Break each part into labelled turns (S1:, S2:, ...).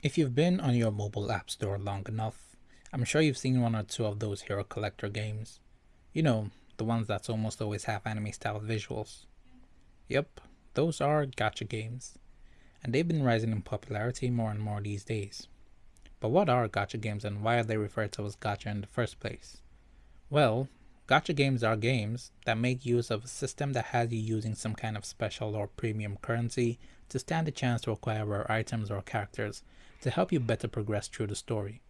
S1: If you've been on your mobile app store long enough, I'm sure you've seen one or two of those hero collector games. You know, the ones that almost always have anime style visuals. Yep, those are gacha games, and they've been rising in popularity more and more these days. But what are gacha games and why are they referred to as gacha in the first place? Well, gacha games are games that make use of a system that has you using some kind of special or premium currency to stand a chance to acquire rare items or characters to help you better progress through the story.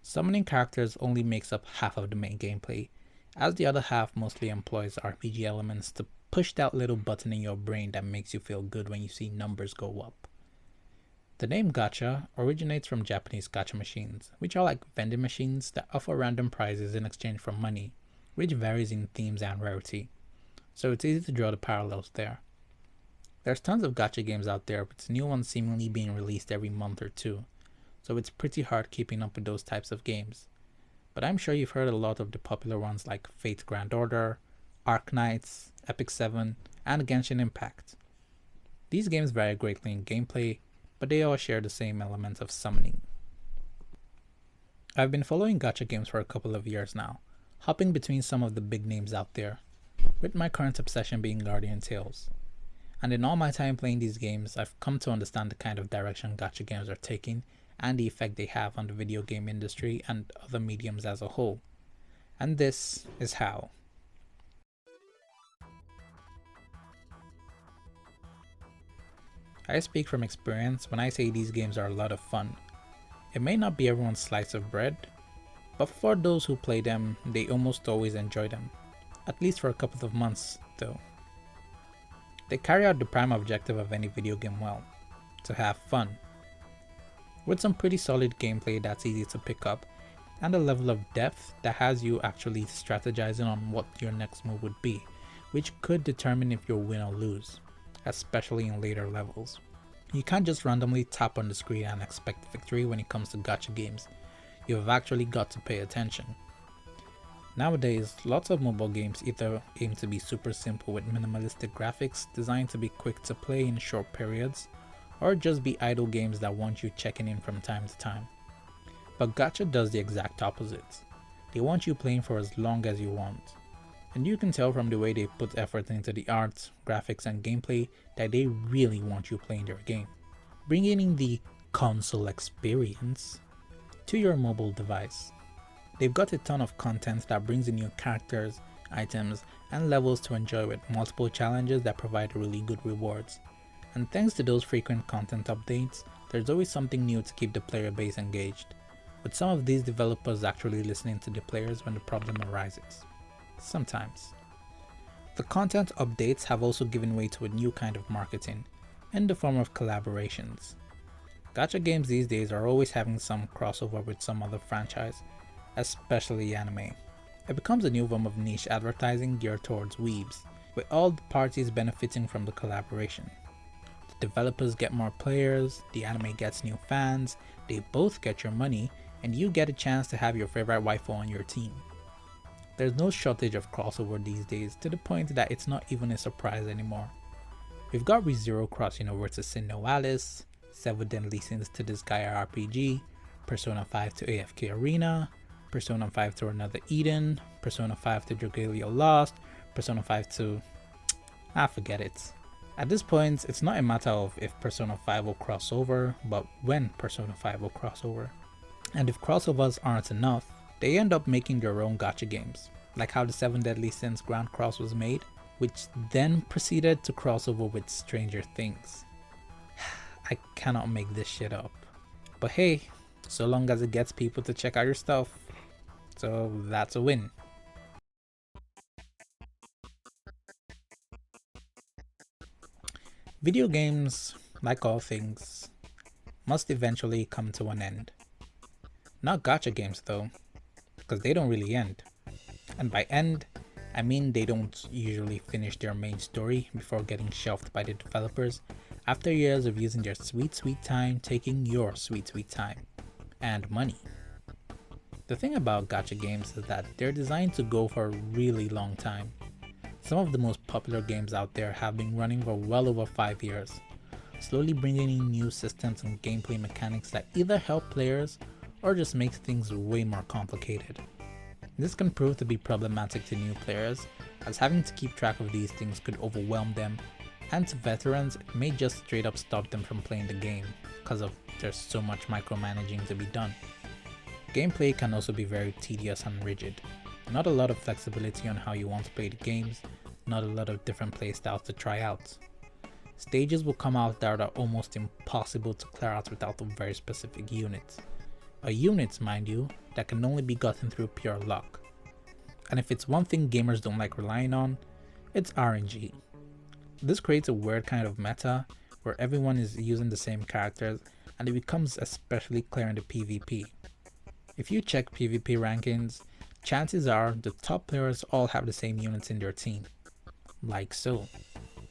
S1: Summoning characters only makes up half of the main gameplay, as the other half mostly employs RPG elements to push that little button in your brain that makes you feel good when you see numbers go up. The name gacha originates from Japanese gacha machines, which are like vending machines that offer random prizes in exchange for money, which varies in themes and rarity. So it's easy to draw the parallels there. There's tons of gacha games out there, with new ones seemingly being released every month or two, so it's pretty hard keeping up with those types of games. But I'm sure you've heard a lot of the popular ones like Fate's Grand Order, Arc Knights, Epic 7, and Genshin Impact. These games vary greatly in gameplay, but they all share the same element of summoning. I've been following gacha games for a couple of years now, hopping between some of the big names out there, with my current obsession being Guardian Tales. And in all my time playing these games, I've come to understand the kind of direction gacha games are taking and the effect they have on the video game industry and other mediums as a whole. And this is how. I speak from experience when I say these games are a lot of fun. It may not be everyone's slice of bread, but for those who play them, they almost always enjoy them. At least for a couple of months, though. They carry out the prime objective of any video game well, to have fun. With some pretty solid gameplay that's easy to pick up, and a level of depth that has you actually strategizing on what your next move would be, which could determine if you'll win or lose, especially in later levels. You can't just randomly tap on the screen and expect victory when it comes to gacha games. You've actually got to pay attention. Nowadays, lots of mobile games either aim to be super simple with minimalistic graphics designed to be quick to play in short periods, or just be idle games that want you checking in from time to time. But gacha does the exact opposite. They want you playing for as long as you want. And you can tell from the way they put effort into the art, graphics, and gameplay that they really want you playing their game. Bringing in the console experience to your mobile device. They've got a ton of content that brings in new characters, items, and levels to enjoy with multiple challenges that provide really good rewards. And thanks to those frequent content updates, there's always something new to keep the player base engaged, with some of these developers actually listening to the players when the problem arises. Sometimes. The content updates have also given way to a new kind of marketing, in the form of collaborations. Gacha games these days are always having some crossover with some other franchise, especially anime. It becomes a new form of niche advertising geared towards weebs, with all the parties benefiting from the collaboration. The developers get more players, the anime gets new fans, they both get your money, and you get a chance to have your favorite waifu on your team. There's no shortage of crossover these days, to the point that it's not even a surprise anymore. We've got ReZero crossing over to Sin No Alice, 7 Deadly Sins to this Gaia RPG, Persona 5 to AFK Arena, Persona 5 to Another Eden, Persona 5 to Dragalia Lost, Persona 5 to... forget it. At this point, it's not a matter of if Persona 5 will cross over, but when Persona 5 will cross over. And if crossovers aren't enough, they end up making their own gacha games, like how the 7 Deadly Sins Grand Cross was made, which then proceeded to cross over with Stranger Things. I cannot make this shit up. But hey, so long as it gets people to check out your stuff, so that's a win. Video games, like all things, must eventually come to an end. Not gacha games though, because they don't really end. And by end, I mean they don't usually finish their main story before getting shelved by the developers after years of using their sweet time taking your sweet time and money. The thing about gacha games is that they're designed to go for a really long time. Some of the most popular games out there have been running for well over 5 years, slowly bringing in new systems and gameplay mechanics that either help players or just makes things way more complicated. This can prove to be problematic to new players, as having to keep track of these things could overwhelm them, and to veterans it may just straight up stop them from playing the game because of there's so much micromanaging to be done. Gameplay can also be very tedious and rigid. Not a lot of flexibility on how you want to play the games, not a lot of different playstyles to try out. Stages will come out that are almost impossible to clear out without a very specific unit. A unit, mind you, that can only be gotten through pure luck. And if it's one thing gamers don't like relying on, it's RNG. This creates a weird kind of meta where everyone is using the same characters, and it becomes especially clear in the PvP. If you check PvP rankings, chances are the top players all have the same units in their team. Like so.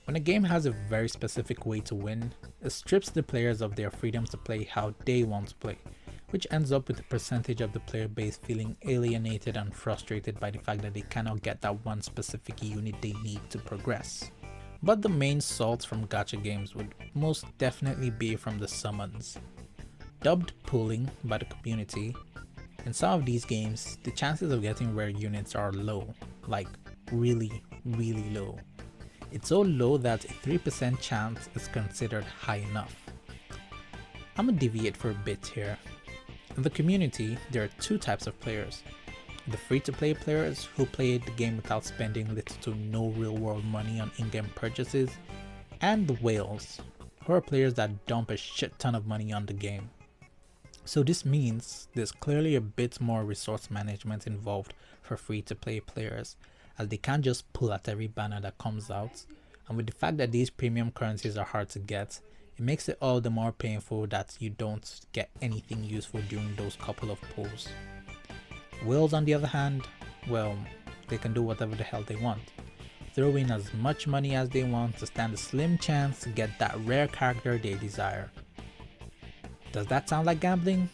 S1: When a game has a very specific way to win, it strips the players of their freedom to play how they want to play, which ends up with a percentage of the player base feeling alienated and frustrated by the fact that they cannot get that one specific unit they need to progress. But the main salt from gacha games would most definitely be from the summons. Dubbed pulling by the community, in some of these games, the chances of getting rare units are low, like really low. It's so low that a 3% chance is considered high enough. I'm gonna deviate for a bit here. In the community, there are two types of players. The free-to-play players who play the game without spending little to no real-world money on in-game purchases, and the whales, who are players that dump a shit ton of money on the game. So this means there's clearly a bit more resource management involved for free-to-play players, as they can't just pull at every banner that comes out, and with the fact that these premium currencies are hard to get, it makes it all the more painful that you don't get anything useful during those couple of pulls. Whales on the other hand, well, they can do whatever the hell they want. Throw in as much money as they want to stand a slim chance to get that rare character they desire. Does that sound like gambling?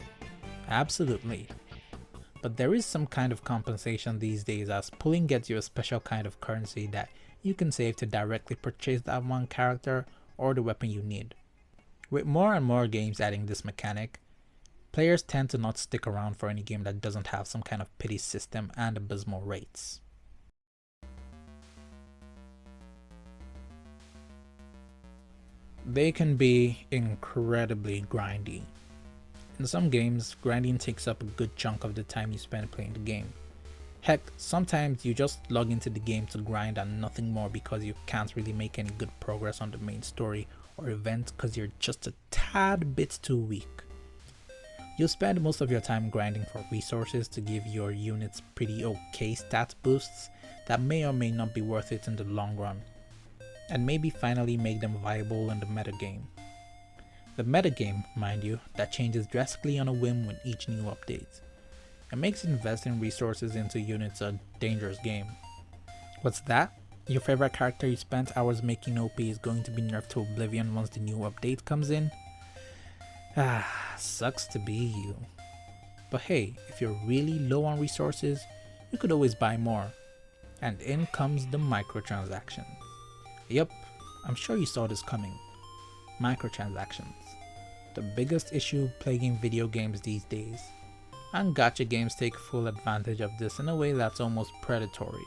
S1: Absolutely. But there is some kind of compensation these days, as pulling gets you a special kind of currency that you can save to directly purchase that one character or the weapon you need. With more and more games adding this mechanic, players tend to not stick around for any game that doesn't have some kind of pity system and abysmal rates. They can be incredibly grindy. In some games, grinding takes up a good chunk of the time you spend playing the game. Heck, sometimes you just log into the game to grind and nothing more because you can't really make any good progress on the main story or event because you're just a tad bit too weak. You'll spend most of your time grinding for resources to give your units pretty okay stat boosts that may or may not be worth it in the long run, and maybe finally make them viable in the metagame. The metagame, mind you, that changes drastically on a whim with each new update. It makes investing resources into units a dangerous game. What's that? Your favorite character you spent hours making OP is going to be nerfed to oblivion once the new update comes in? Sucks to be you. But hey, if you're really low on resources, you could always buy more. And in comes the microtransactions. Yep, I'm sure you saw this coming. Microtransactions. The biggest issue plaguing video games these days. And gacha games take full advantage of this in a way that's almost predatory.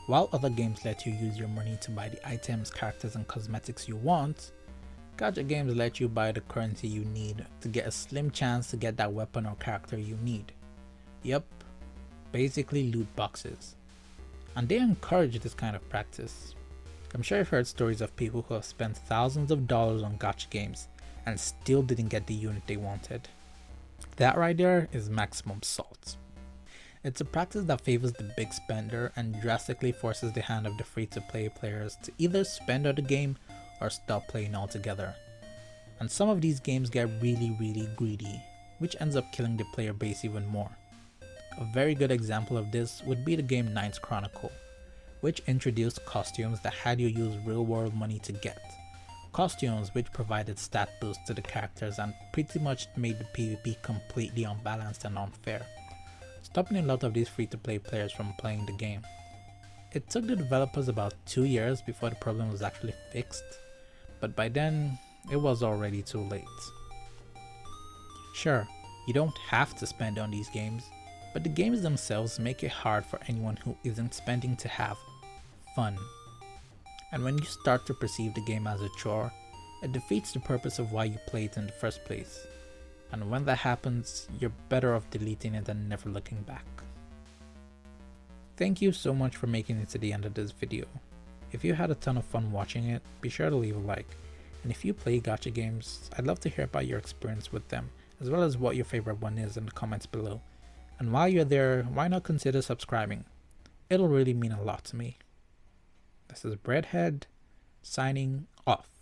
S1: While other games let you use your money to buy the items, characters and cosmetics you want, gacha games let you buy the currency you need to get a slim chance to get that weapon or character you need. Yep, basically loot boxes. And they encourage this kind of practice. I'm sure you've heard stories of people who have spent thousands of dollars on gacha games and still didn't get the unit they wanted. That right there is maximum salt. It's a practice that favors the big spender and drastically forces the hand of the free-to-play players to either spend on the game or stop playing altogether. And some of these games get really greedy, which ends up killing the player base even more. A very good example of this would be the game Ninth Chronicle, which introduced costumes that had you use real-world money to get. Costumes which provided stat boosts to the characters and pretty much made the PvP completely unbalanced and unfair, stopping a lot of these free-to-play players from playing the game. It took the developers about 2 years before the problem was actually fixed, but by then, it was already too late. Sure, you don't have to spend on these games, but the games themselves make it hard for anyone who isn't spending to have fun. And when you start to perceive the game as a chore, it defeats the purpose of why you play it in the first place. And when that happens, you're better off deleting it and never looking back. Thank you so much for making it to the end of this video. If you had a ton of fun watching it, be sure to leave a like. And if you play gacha games, I'd love to hear about your experience with them, as well as what your favorite one is in the comments below. And while you're there, why not consider subscribing? It'll really mean a lot to me. This is BreadHead, signing off.